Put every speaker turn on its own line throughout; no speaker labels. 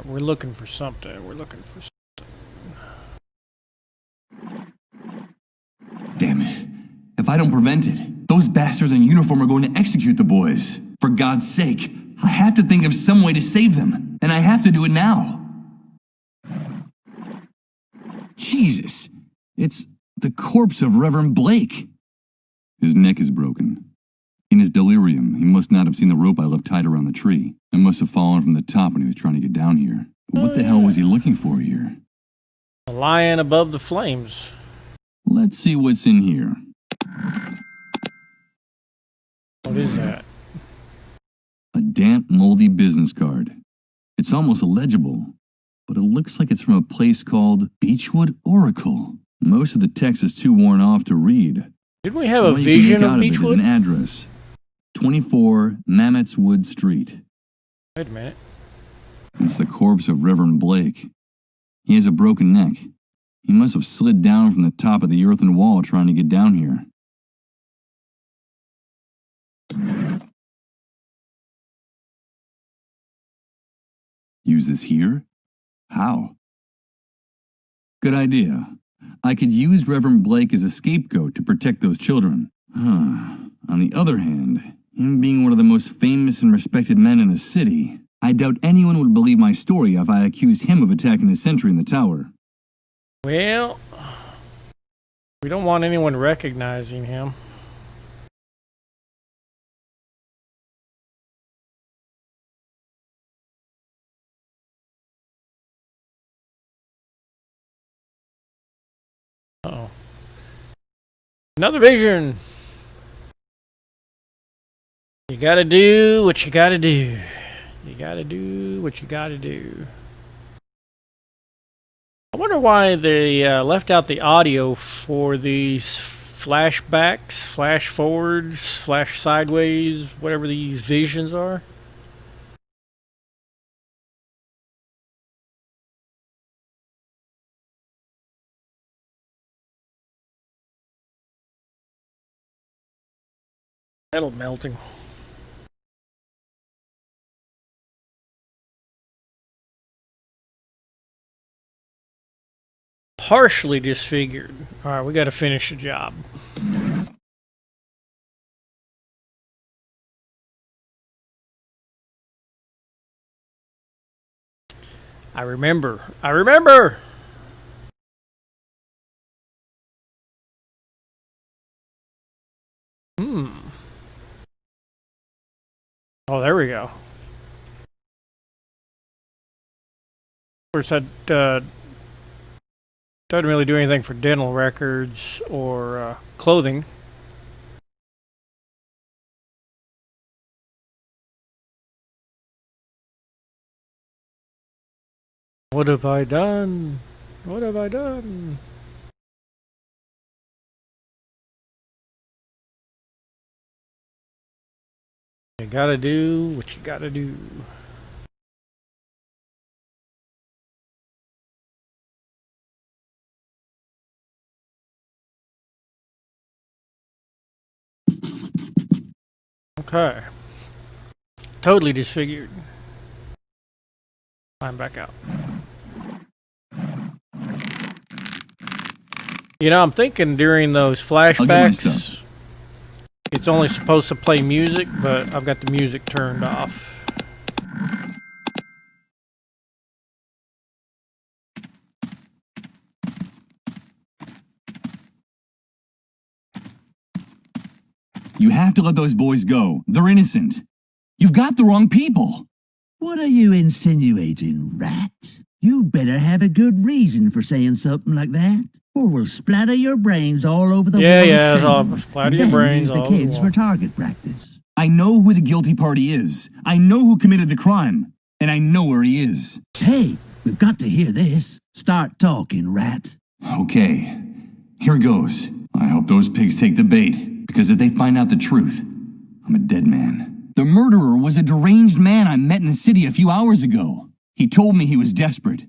We're looking for something. We're looking for something.
Damn it. If I don't prevent it, those bastards in uniform are going to execute the boys. For God's sake, I have to think of some way to save them. And I have to do it now. Jesus. It's the corpse of Reverend Blake. His neck is broken. In his delirium, he must not have seen the rope I left tied around the tree. It must have fallen from the top when he was trying to get down here. But what the hell was he looking for here?
A lion above the flames.
Let's see what's in here.
What is that?
A damp, moldy business card. It's almost illegible, but it looks like it's from a place called Beechwood Oracle. Most of the text is too worn off to read.
Didn't we have a vision of Beechwood?
An address. 24 Mammoth's Wood Street.
Wait a minute.
It's the corpse of Reverend Blake. He has a broken neck. He must have slid down from the top of the earthen wall trying to get down here. Use this here? How? Good idea. I could use Reverend Blake as a scapegoat to protect those children. On the other hand, him being one of the most famous and respected men in the city, I doubt anyone would believe my story if I accused him of attacking the sentry in the tower.
Well, we don't want anyone recognizing him. Uh-oh. Another vision! You gotta do what you gotta do. You gotta do what you gotta do. I wonder why they left out the audio for these flashbacks, flash forwards, flash sideways, whatever these visions are. Metal melting. Partially disfigured. Alright, we gotta finish the job. I remember. I remember! Oh, there we go. Of course, that doesn't really do anything for dental records or clothing. What have I done? What have I done? You gotta do what you gotta do. Okay. Totally disfigured. Climb back out. You know, I'm thinking during those flashbacks, it's only supposed to play music, but I've got the music turned off.
You have to let those boys go. They're innocent. You've got the wrong people.
What are you insinuating, rat? You better have a good reason for saying something like that, or we'll splatter your brains all over the wall.
Yeah, I'll splatter your brains all over the wall.
Use the kids for target practice.
I know who the guilty party is. I know who committed the crime. And I know where he is.
Hey, we've got to hear this. Start talking, rat.
Okay. Here goes. I hope those pigs take the bait, because if they find out the truth, I'm a dead man. The murderer was a deranged man I met in the city a few hours ago. He told me he was desperate,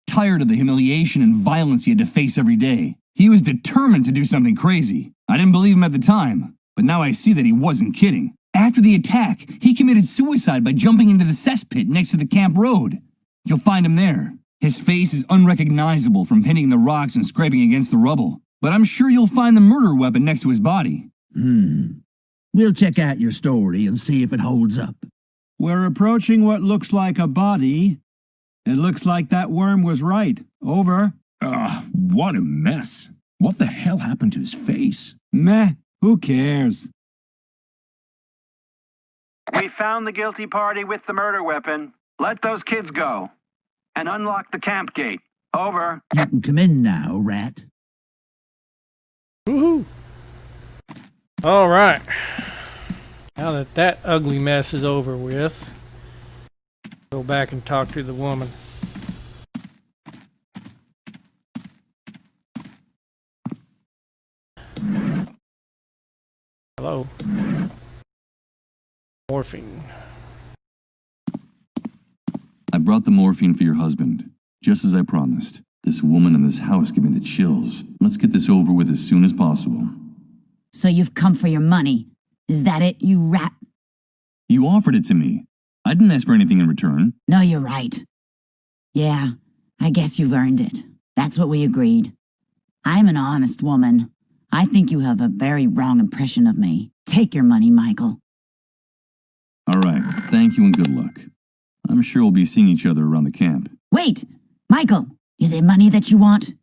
tired of the humiliation and violence he had to face every day. He was determined to do something crazy. I didn't believe him at the time, but now I see that he wasn't kidding. After the attack, he committed suicide by jumping into the cesspit next to the camp road. You'll find him there. His face is unrecognizable from pinning the rocks and scraping against the rubble. But I'm sure you'll find the murder weapon next to his body.
We'll check out your story and see if it holds up.
We're approaching what looks like a body. It looks like that worm was right. Over.
What a mess. What the hell happened to his face?
Meh, who cares? We found the guilty party with the murder weapon. Let those kids go. And unlock the camp gate. Over.
You can come in now, Rat.
Woohoo! All right. Now that that ugly mess is over with, go back and talk to the woman. Hello. Morphine.
I brought the morphine for your husband, just as I promised. This woman in this house gave me the chills. Let's get this over with as soon as possible.
So you've come for your money. Is that it, you rat?
You offered it to me. I didn't ask for anything in return.
No, you're right. Yeah, I guess you've earned it. That's what we agreed. I'm an honest woman. I think you have a very wrong impression of me. Take your money, Michael.
All right, thank you and good luck. I'm sure we'll be seeing each other around the camp.
Wait! Michael, is it money that you want?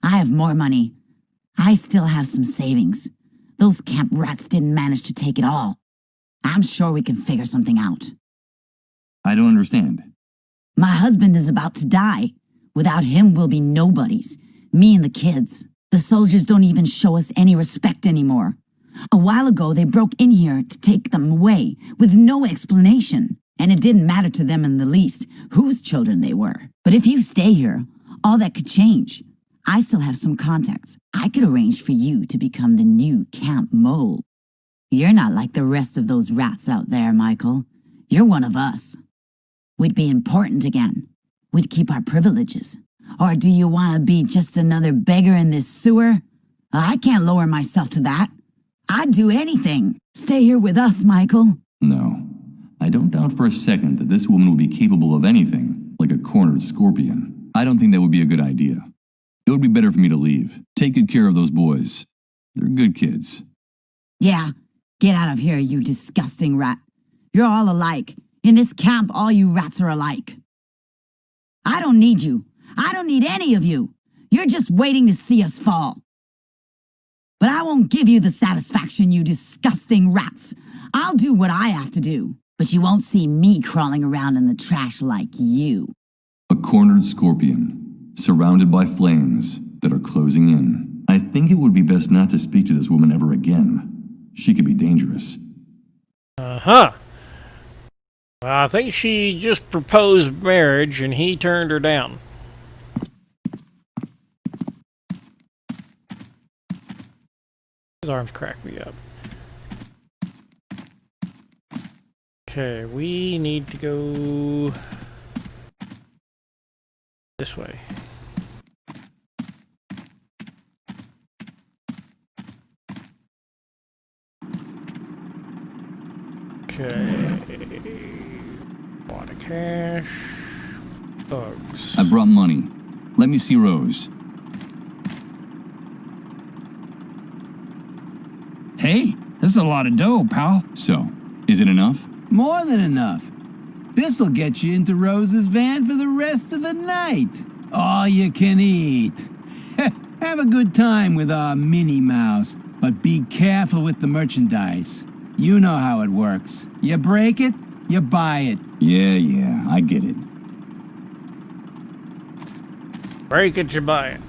I have more money. I still have some savings. Those camp rats didn't manage to take it all. I'm sure we can figure something out.
I don't understand.
My husband is about to die. Without him, we'll be nobodies. Me and the kids. The soldiers don't even show us any respect anymore. A while ago, they broke in here to take them away with no explanation. And it didn't matter to them in the least whose children they were. But if you stay here, all that could change. I still have some contacts. I could arrange for you to become the new camp mole. You're not like the rest of those rats out there, Michael. You're one of us. We'd be important again. We'd keep our privileges. Or do you want to be just another beggar in this sewer? I can't lower myself to that. I'd do anything. Stay here with us, Michael.
No. I don't doubt for a second that this woman would be capable of anything, like a cornered scorpion. I don't think that would be a good idea. It would be better for me to leave. Take good care of those boys. They're good kids.
Yeah, get out of here, you disgusting rat. You're all alike. In this camp, all you rats are alike. I don't need you. I don't need any of you. You're just waiting to see us fall. But I won't give you the satisfaction, you disgusting rats. I'll do what I have to do. But you won't see me crawling around in the trash like you.
A cornered scorpion, surrounded by flames that are closing in. I think it would be best not to speak to this woman ever again. She could be dangerous.
Uh-huh. Well, I think she just proposed marriage and he turned her down. His arms crack me up. Okay, we need to go this way. Okay. Lot of cash. Bugs.
I brought money. Let me see Rose.
Hey, this is a lot of dough, pal.
So, is it enough?
More than enough. This'll get you into Rose's van for the rest of the night. All you can eat. Have a good time with our Minnie Mouse, but be careful with the merchandise. You know how it works. You break it, you buy it.
Yeah, I get it.
Break it, you buy it.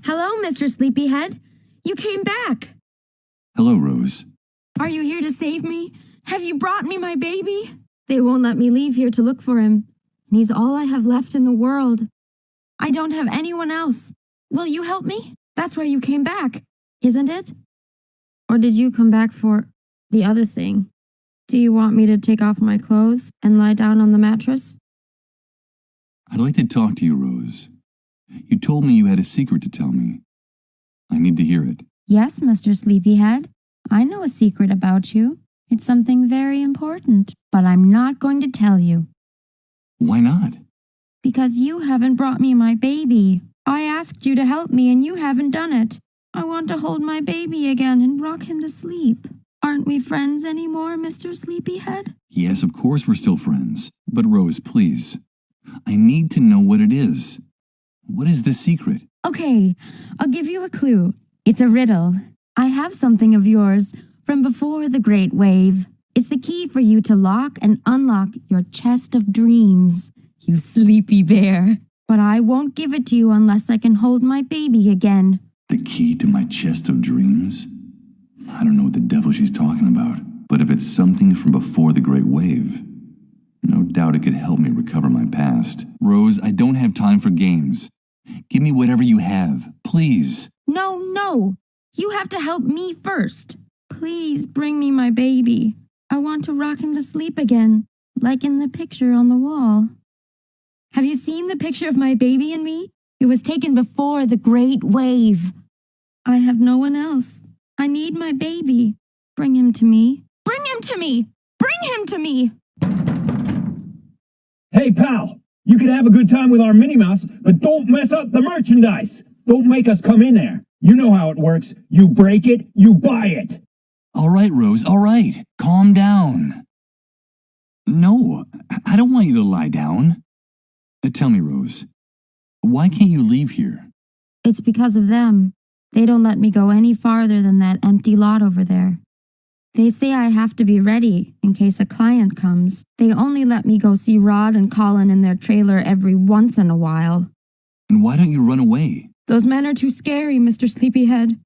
Hello, Mr. Sleepyhead. You came back.
Hello, Rose.
Are you here to save me? Have you brought me my baby? They won't let me leave here to look for him. And he's all I have left in the world. I don't have anyone else. Will you help me? That's why you came back, isn't it? Or did you come back for the other thing? Do you want me to take off my clothes and lie down on the mattress?
I'd like to talk to you, Rose. You told me you had a secret to tell me. I need to hear it.
Yes, Mr. Sleepyhead. I know a secret about you. It's something very important, but I'm not going to tell you.
Why not?
Because you haven't brought me my baby. I asked you to help me and you haven't done it. I want to hold my baby again and rock him to sleep. Aren't we friends anymore, Mr. Sleepyhead?
Yes, of course we're still friends. But Rose, please. I need to know what it is. What is the secret?
Okay, I'll give you a clue. It's a riddle. I have something of yours from before the Great Wave. It's the key for you to lock and unlock your chest of dreams, you sleepy bear. But I won't give it to you unless I can hold my baby again.
The key to my chest of dreams? I don't know what the devil she's talking about. But if it's something from before the Great Wave, no doubt it could help me recover my past. Rose, I don't have time for games. Give me whatever you have, please.
No. You have to help me first. Please bring me my baby. I want to rock him to sleep again, like in the picture on the wall. Have you seen the picture of my baby and me? It was taken before the Great Wave. I have no one else. I need my baby. Bring him to me. Bring him to me! Bring him to me!
Hey, pal, you can have a good time with our Minnie Mouse, but don't mess up the merchandise. Don't make us come in there. You know how it works. You break it, you buy it.
All right, Rose, all right. Calm down. No, I don't want you to lie down. Tell me, Rose, why can't you leave here?
It's because of them. They don't let me go any farther than that empty lot over there. They say I have to be ready in case a client comes. They only let me go see Rod and Colin in their trailer every once in a while.
And why don't you run away?
Those men are too scary, Mr. Sleepyhead.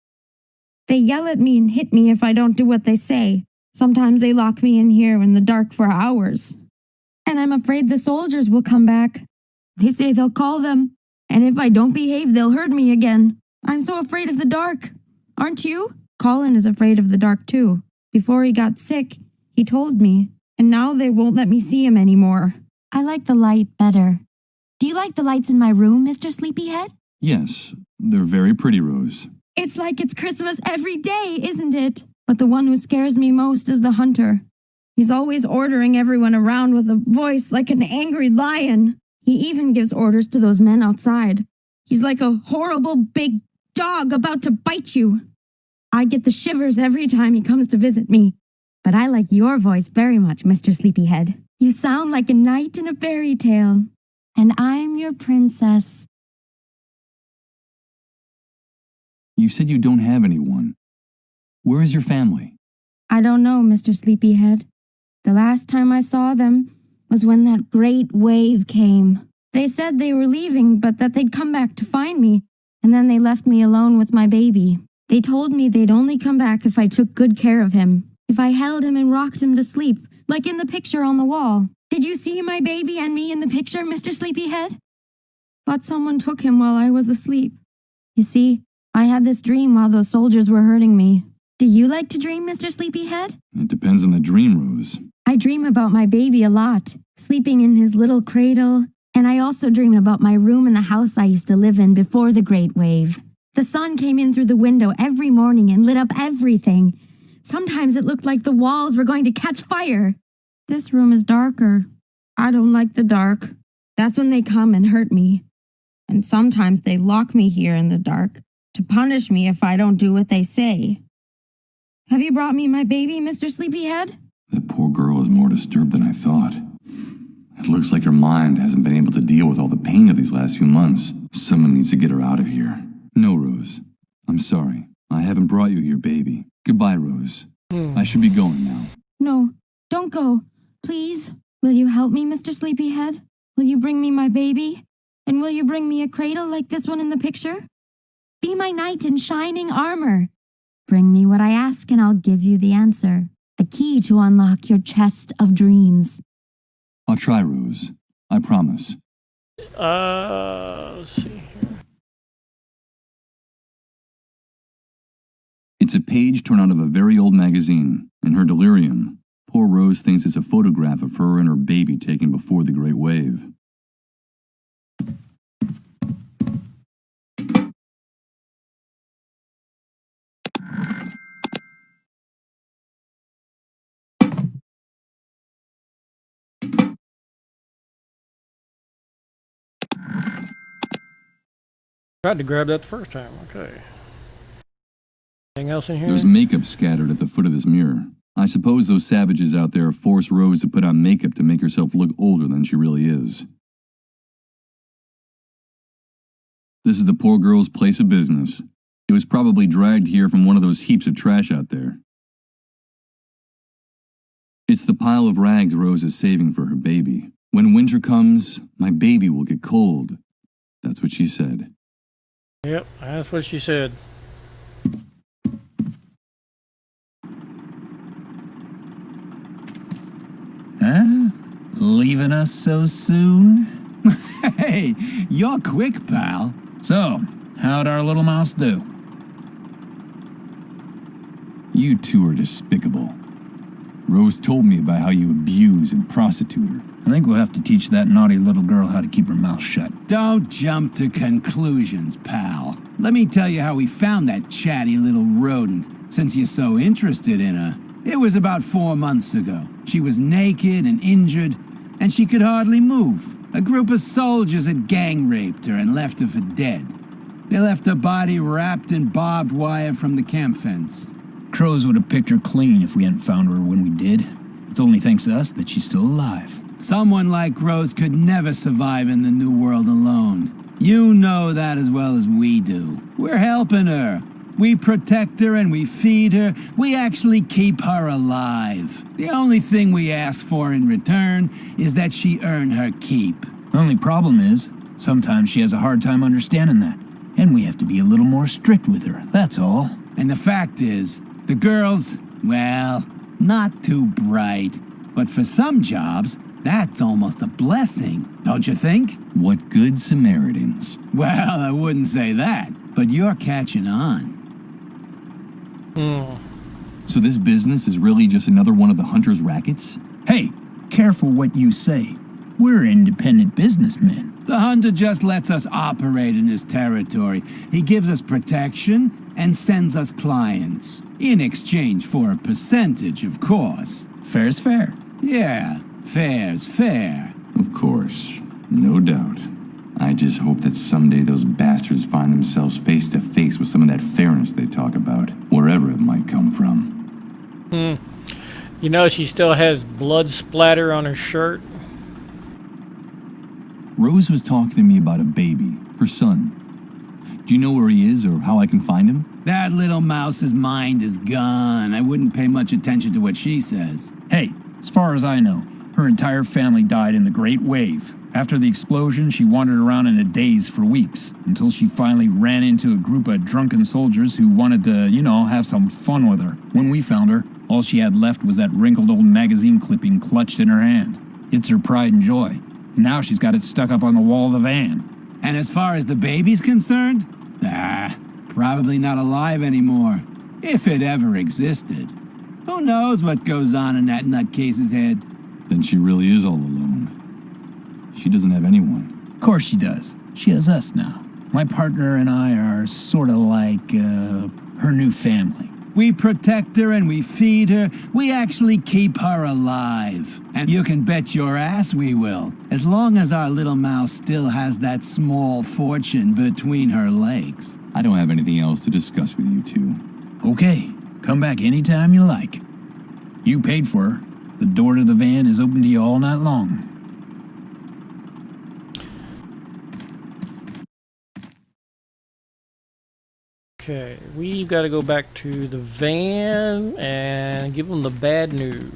They yell at me and hit me if I don't do what they say. Sometimes they lock me in here in the dark for hours. And I'm afraid the soldiers will come back. They say they'll call them, and if I don't behave, they'll hurt me again. I'm so afraid of the dark. Aren't you? Colin is afraid of the dark too. Before he got sick, he told me, and now they won't let me see him anymore. I like the light better. Do you like the lights in my room, Mr. Sleepyhead?
Yes, they're very pretty, Rose.
It's like it's Christmas every day, isn't it? But the one who scares me most is the hunter. He's always ordering everyone around with a voice like an angry lion. He even gives orders to those men outside. He's like a horrible big dog about to bite you. I get the shivers every time he comes to visit me. But I like your voice very much, Mr. Sleepyhead. You sound like a knight in a fairy tale. And I'm your princess.
You said you don't have anyone. Where is your family?
I don't know, Mr. Sleepyhead. The last time I saw them was when that great wave came. They said they were leaving, but that they'd come back to find me, and then they left me alone with my baby. They told me they'd only come back if I took good care of him, if I held him and rocked him to sleep, like in the picture on the wall. Did you see my baby and me in the picture, Mr. Sleepyhead? But someone took him while I was asleep. You see, I had this dream while those soldiers were hurting me. Do you like to dream, Mr. Sleepyhead?
It depends on the dream, Rose.
I dream about my baby a lot, sleeping in his little cradle, and I also dream about my room in the house I used to live in before the Great Wave. The sun came in through the window every morning and lit up everything. Sometimes it looked like the walls were going to catch fire. This room is darker. I don't like the dark. That's when they come and hurt me. And sometimes they lock me here in the dark to punish me if I don't do what they say. Have you brought me my baby, Mr. Sleepyhead?
That poor girl is more disturbed than I thought. It looks like her mind hasn't been able to deal with all the pain of these last few months. Someone needs to get her out of here. No, Rose. I'm sorry. I haven't brought you here, baby. Goodbye, Rose. I should be going now.
No, don't go. Please. Will you help me, Mr. Sleepyhead? Will you bring me my baby? And will you bring me a cradle like this one in the picture? Be my knight in shining armor. Bring me what I ask and I'll give you the answer. The key to unlock your chest of dreams.
I'll try, Rose. I promise.
Let's see here.
It's a page torn out of a very old magazine. In her delirium, poor Rose thinks it's a photograph of her and her baby taken before the Great Wave.
Tried to grab that the first time. Okay. Anything else in here?
There's makeup scattered at the foot of this mirror. I suppose those savages out there force Rose to put on makeup to make herself look older than she really is. This is the poor girl's place of business. It was probably dragged here from one of those heaps of trash out there. It's the pile of rags Rose is saving for her baby. When winter comes, my baby will get cold. That's what she said.
Yep, that's what she said.
Huh? Leaving us so soon? Hey, you're quick, pal. So, how'd our little mouse do?
You two are despicable. Rose told me about how you abuse and prostitute her.
I think we'll have to teach that naughty little girl how to keep her mouth shut. Don't jump to conclusions, pal. Let me tell you how we found that chatty little rodent, since you're so interested in her. It was about 4 months ago. She was naked and injured, and she could hardly move. A group of soldiers had gang raped her and left her for dead. They left her body wrapped in barbed wire from the camp fence. Crows would have picked her clean if we hadn't found her when we did. It's only thanks to us that she's still alive. Someone like Rose could never survive in the New World alone. You know that as well as we do. We're helping her. We protect her and we feed her. We actually keep her alive. The only thing we ask for in return is that she earn her keep. The only problem is, sometimes she has a hard time understanding that. And we have to be a little more strict with her, that's all. And the fact is, the girls, well, not too bright. But for some jobs, that's almost a blessing, don't you think?
What good Samaritans.
Well, I wouldn't say that, but you're catching on.
So this business is really just another one of the hunter's rackets?
Hey, careful what you say. We're independent businessmen. The hunter just lets us operate in his territory. He gives us protection and sends us clients. In exchange for a percentage, of course. Fair's fair. Yeah, fair's fair.
Of course. No doubt. I just hope that someday those bastards find themselves face to face with some of that fairness they talk about, wherever it might come from.
You know she still has blood splatter on her shirt?
Rose was talking to me about a baby, her son. Do you know where he is or how I can find him?
That little mouse's mind is gone. I wouldn't pay much attention to what she says. Hey, as far as I know, her entire family died in the Great Wave. After the explosion, she wandered around in a daze for weeks, until she finally ran into a group of drunken soldiers who wanted to, have some fun with her. When we found her, all she had left was that wrinkled old magazine clipping clutched in her hand. It's her pride and joy. Now she's got it stuck up on the wall of the van. And as far as the baby's concerned? Probably not alive anymore. If it ever existed. Who knows what goes on in that nutcase's head?
Then she really is all alone. She doesn't have anyone.
Of course she does. She has us now. My partner and I are sort of like, her new family. We protect her and we feed her. We actually keep her alive. And you can bet your ass we will. As long as our little mouse still has that small fortune between her legs.
I don't have anything else to discuss with you two.
Okay, come back anytime you like. You paid for her. The door to the van is open to you all night long.
Okay, we've got to go back to the van and give them the bad news.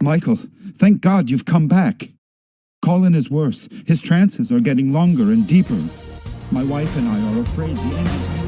Michael, thank God you've come back. Colin is worse. His trances are getting longer and deeper. My wife and I are afraid the end is...